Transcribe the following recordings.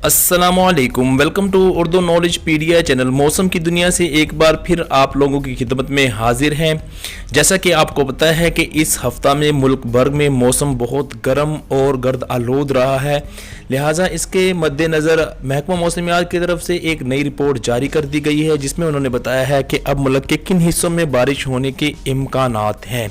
अस्सलामुअलैकुम, welcome to Urdu knowledge pedia channel. मौसम की दुनिया से एक बार फिर आप लोगों की खिदमत में हाजिर हैं। जैसा कि आपको पता है कि इस हफ्ता में मुल्क भर में मौसम बहुत गर्म और गर्द आलूद रहा है, लिहाजा इसके मद्देनज़र महकमा मौसमियात की तरफ से एक नई रिपोर्ट जारी कर दी गई है, जिसमें उन्होंने बताया है कि अब मुल्क के किन हिस्सों में बारिश होने के इम्कानात हैं।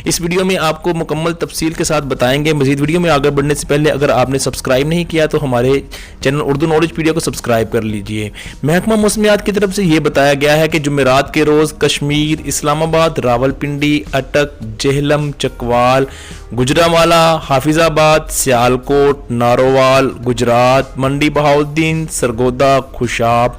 इस वीडियो में आपको मुकम्मल तफसील के साथ बताएंगे। मज़ीद वीडियो में आगे बढ़ने से पहले अगर आपने सब्सक्राइब नहीं किया तो हमारे चैनल उर्दू नॉलेज पीडिया को सब्सक्राइब कर लीजिए। महकमा मौसमियात की तरफ से ये बताया गया है कि जुमेरात के रोज़ कश्मीर, इस्लामाबाद, रावलपिंडी, अटक, जेहलम, चकवाल, गुजरांवाला, हाफिजाबाद, सियालकोट, नारोवाल, गुजरात, मंडी बहाउद्दीन, सरगोदा, खुशाब,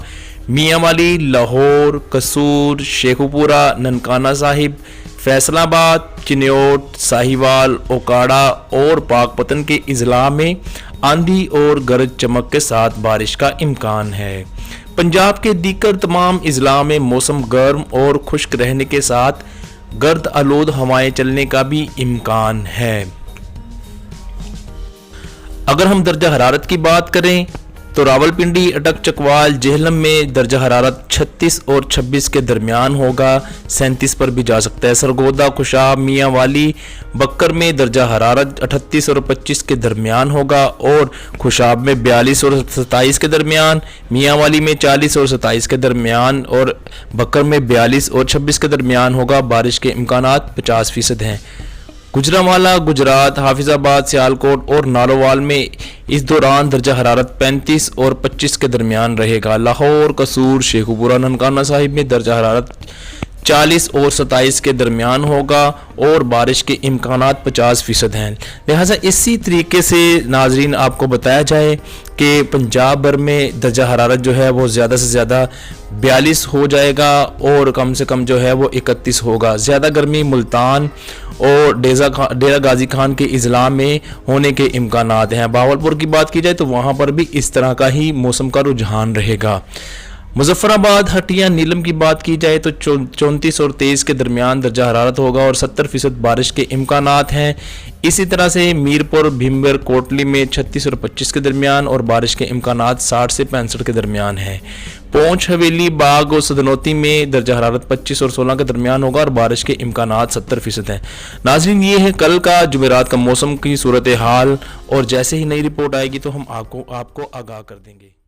मियांवाली, लाहौर, कसूर, शेखुपुरा, ननकाना साहिब, फैसलाबाद, चिन्योट, साहिवाल, ओकाड़ा और पाकपतन के इजला में आंधी और गरज चमक के साथ बारिश का इम्कान है। पंजाब के दीकर तमाम इजला में मौसम गर्म और खुश्क रहने के साथ गर्द आलूद हवाएं चलने का भी इम्कान है। अगर हम दर्जा हरारत की बात करें तो रावलपिंडी, अटक, चकवाल, जेहलम में दर्जा हरारत 36 और 26 के दरमियान होगा, 37 पर भी जा सकता है। सरगोदा, खुशाब, मियांवाली, बक्कर में दर्जा हरारत 38 और 25 के दरमियान होगा और खुशाब में 42 और 27 के दरमियान, मियांवाली में 40 और 27 के दरमियान और बक्कर में 42 और 26 के दरमियान होगा। बारिश के इम्कानात 50% हैं। गुजरांवाला, गुजरात, हाफिजाबाद, सियालकोट और नारोवाल में इस दौरान दर्जा हरारत 35 और 25 के दरमियान रहेगा। लाहौर, कसूर, शेखुपुरा, ननकाना साहिब में दर्जा हरारत 40 और 27 के दरमियान होगा और बारिश के इम्कानात 50% हैं। लिहाजा इसी तरीके से नाजरीन आपको बताया जाए कि पंजाब भर में दर्जा हरारत जो है वो ज़्यादा से ज़्यादा 42 हो जाएगा और कम से कम जो है वो 31 होगा। ज़्यादा गर्मी मुल्तान और डेरा गाजी खान के इजला में होने के इम्कानात हैं। बावलपुर की बात की जाए तो वहाँ पर भी इस तरह का ही मौसम का रुझान रहेगा। मुजफ्फराबाद, हटिया, नीलम की बात की जाए तो 34 और 23 के दरमियान दर्जा हरारत होगा और 70% बारिश के इम्कानात हैं। इसी तरह से मीरपुर, भीमबर, कोटली में 36 और 25 के दरमियान और बारिश के इम्कानात 60 से 65 के दरमियान हैं। पौंछ, हवेली, बाग और सदनौती में दर्जा हरारत 25 और 16 के दरमियान होगा और बारिश के इम्कानात 70% हैं। नाज़रीन, ये है कल का जुमेरात का मौसम की सूरत हाल और जैसे ही नई रिपोर्ट आएगी तो हम आपको आगाह कर देंगे।